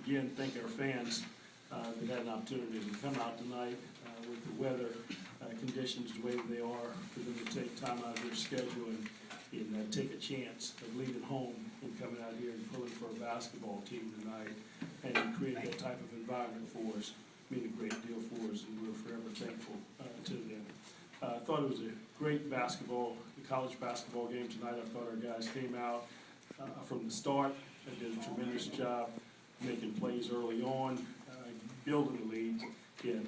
again, thank our fans that had an opportunity to come out tonight with the weather conditions the way that they are, for them to take time out of their schedule and take a chance of leaving home and coming out here and pulling for a basketball team tonight and create that type of environment for us. Mean a great deal for us, and we're forever thankful to them. I thought it was a great college basketball game tonight. I thought our guys came out from the start and did a tremendous job making plays early on, building the lead.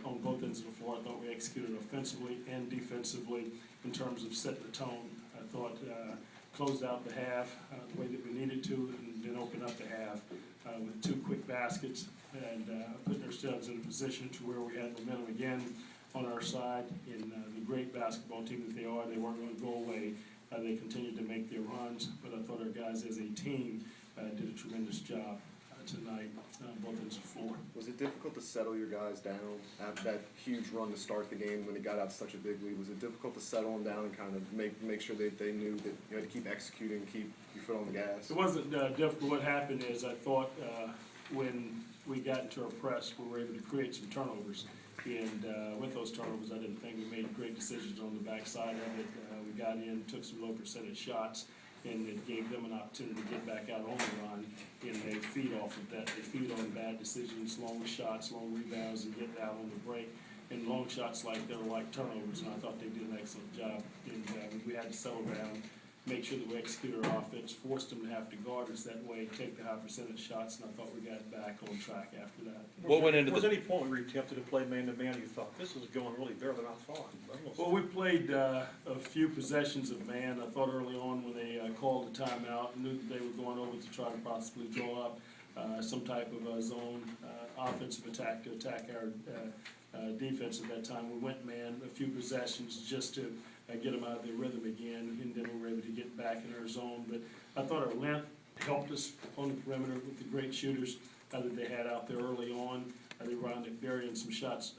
On both ends of the floor, I thought we executed offensively and defensively in terms of setting the tone. I thought closed out the half the way that we needed to, and then opened up the half with 2 quick baskets and putting ourselves in a position to where we had momentum again on our side. In the great basketball team that they are, they weren't going to go away. They continued to make their runs, but I thought our guys as a team did a tremendous job tonight, both ends of the floor. Was it difficult to settle your guys down after that huge run to start the game when they got out such a big lead? Was it difficult to settle them down and kind of make sure that they knew that you had to keep execuing, keep your foot on the gas? It wasn't difficult. What happened is I thought when we got into our press, we were able to create some turnovers. And with those turnovers, I didn't think we made great decisions on the backside of it. We got in, took some low percentage shots, and it gave them an opportunity to get back out on the run, and they feed off of that. They feed on bad decisions, long shots, long rebounds, and getting out on the break. And long shots like they were like turnovers, and I thought they did an excellent job. And we had to settle down, make sure that we executed our offense, forced them to have to guard us that way, take the high percentage shots, and I thought we got back on track after that. What went into Was there any point where you tempted to play man-to-man, you thought, this is going really better than I thought? Well, we played a few possessions of man. I thought early on when they called the timeout, knew that they were going over to try to possibly draw up some type of zone offensive attack to attack our defense at that time. We went man a few possessions just to get them out of their rhythm again, and then we were able to get back in our zone. But I thought our length helped us on the perimeter with the great shooters that they had out there early on. They wound up burying some shots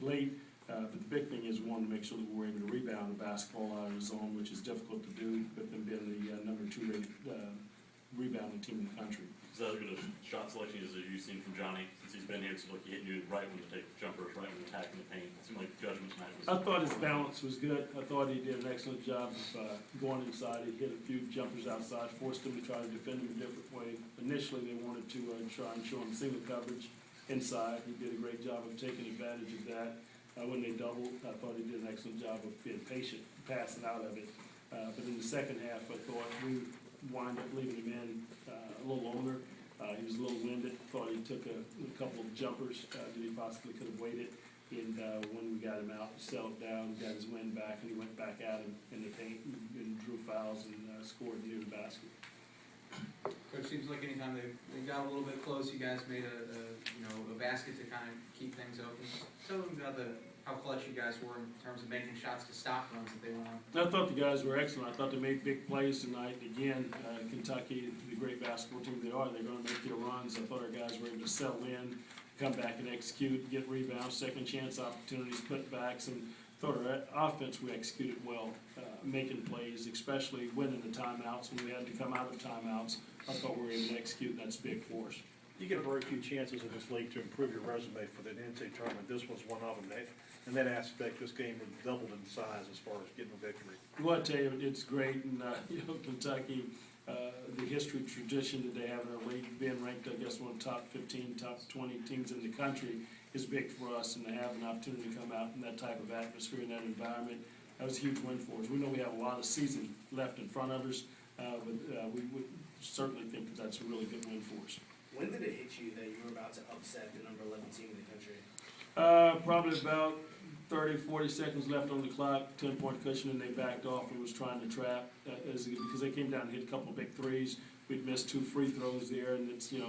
late. But the big thing is, one, to make sure that we're able to rebound the basketball out of the zone, which is difficult to do with them being the number 2 rated rebounding team in the country. Is that as good a shot selection as you've seen from Johnny since he's been here? It seemed like he hit you right when to take jumpers, right when attacking the paint. It seemed like judgment tonight was. I thought his balance was good. I thought he did an excellent job of going inside. He hit a few jumpers outside, forced them to try to defend him a different way. Initially, they wanted to try and show him single coverage inside. He did a great job of taking advantage of that. When they doubled, I thought he did an excellent job of being patient, passing out of it. But in the second half, I thought we wound up leaving him in a little longer. He was a little winded. Thought he took a couple of jumpers that he possibly could have waited. And when we got him out, he settled down, got his wind back, and he went back at him in the paint and drew fouls and scored near the basket. Coach, seems like anytime they got a little bit close, you guys made a basket to kind of keep things open. Tell them about how clutch you guys were in terms of making shots to stop runs that they went on. I thought the guys were excellent. I thought they made big plays tonight. Again, Kentucky, the great basketball team they are, they're going to make their runs. I thought our guys were able to settle in, come back and execute, get rebounds, second chance opportunities, putbacks, and thought our offense we executed well, making plays, especially winning the timeouts when we had to come out of timeouts. I thought we were able to execute, and that's big for us. You get very few chances in this league to improve your resume for the NCAA tournament. This was one of them. In that aspect, this game was doubled in size as far as getting a victory. Well, I tell you, it's great, and Kentucky, the history, tradition that they have in our league, being ranked, I guess, one of the top 15, top 20 teams in the country, is big for us, and to have an opportunity to come out in that type of atmosphere, in that environment, that was a huge win for us. We know we have a lot of season left in front of us, but we would certainly think that that's a really good win for us. When did it hit you that you were about to upset the number 11 team in the country? Probably about 30, 40 seconds left on the clock, 10-point cushion, and they backed off and was trying to trap because they came down and hit a couple of big threes. We'd missed 2 free throws there, and it's, you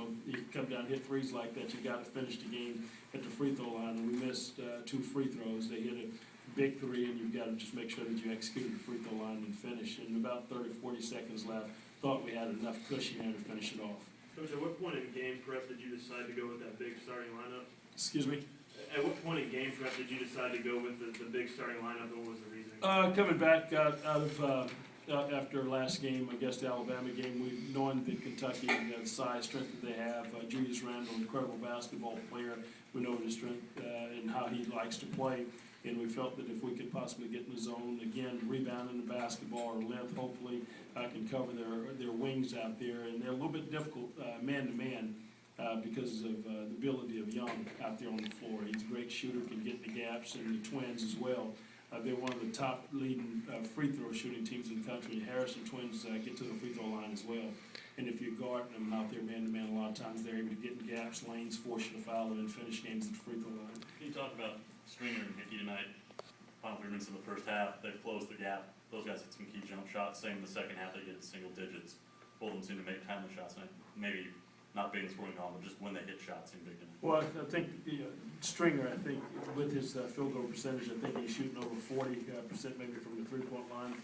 come down and hit threes like that, you got to finish the game at the free throw line, and we missed 2 free throws. They hit a big 3, and you've got to just make sure that you executed the free throw line and finish. And about 30, 40 seconds left, thought we had enough cushion there to finish it off. Coach, at what point in game prep did you decide to go with that big starting lineup? Excuse me? At what point in game prep did you decide to go with the big starting lineup, and what was the reasoning? Coming back out of after last game, I guess the Alabama game, we knowing that Kentucky, the size, strength that they have, Julius Randle, incredible basketball player. We know his strength and how he likes to play, and we felt that if we could possibly get in the zone again, rebounding the basketball or length, hopefully can cover their wings out there, and they're a little bit difficult man to man. Because of the ability of Young out there on the floor. He's a great shooter, can get in the gaps, and the Twins as well. They're one of the top leading free throw shooting teams in the country. Harrison Twins get to the free throw line as well. And if you're guarding them out there man to man, a lot of times they're able to get in gaps, lanes, force you to foul, and finish games at the free throw line. Can you talk about Stringer and Hickey tonight? Final 3 minutes of the first half, they've closed the gap. Those guys hit some key jump shots. Same in the second half, they get single digits. Both of them seem to make timely shots, and maybe not being scoring on, but just when they hit shots seem big enough. Well, I think Stringer, I think with his field goal percentage, I think he's shooting over 40% maybe from the three-point line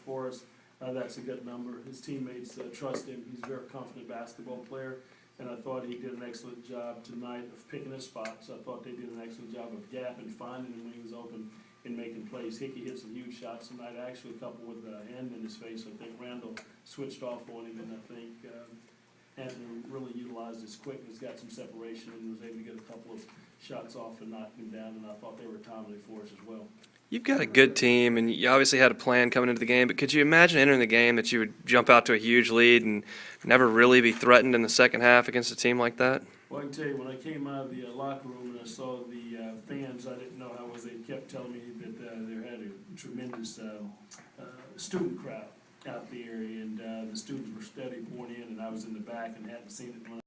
for us. That's a good number. His teammates trust him. He's a very confident basketball player, and I thought he did an excellent job tonight of picking his spots. I thought they did an excellent job of gapping, finding him when he was open, and making plays. Hickey hit some huge shots tonight, actually a couple with a hand in his face. I think Randall switched off on him, and I think Anthony really utilized his quickness, got some separation, and was able to get a couple of shots off and knock him down, and I thought they were timely for us as well. You've got a good team, and you obviously had a plan coming into the game, but could you imagine entering the game that you would jump out to a huge lead and never really be threatened in the second half against a team like that? Well, I can tell you, when I came out of the locker room and I saw the fans, I didn't know how it was. They kept telling me that they had a tremendous student crowd out there, and the students were steady pouring in, and I was in the back and hadn't seen it when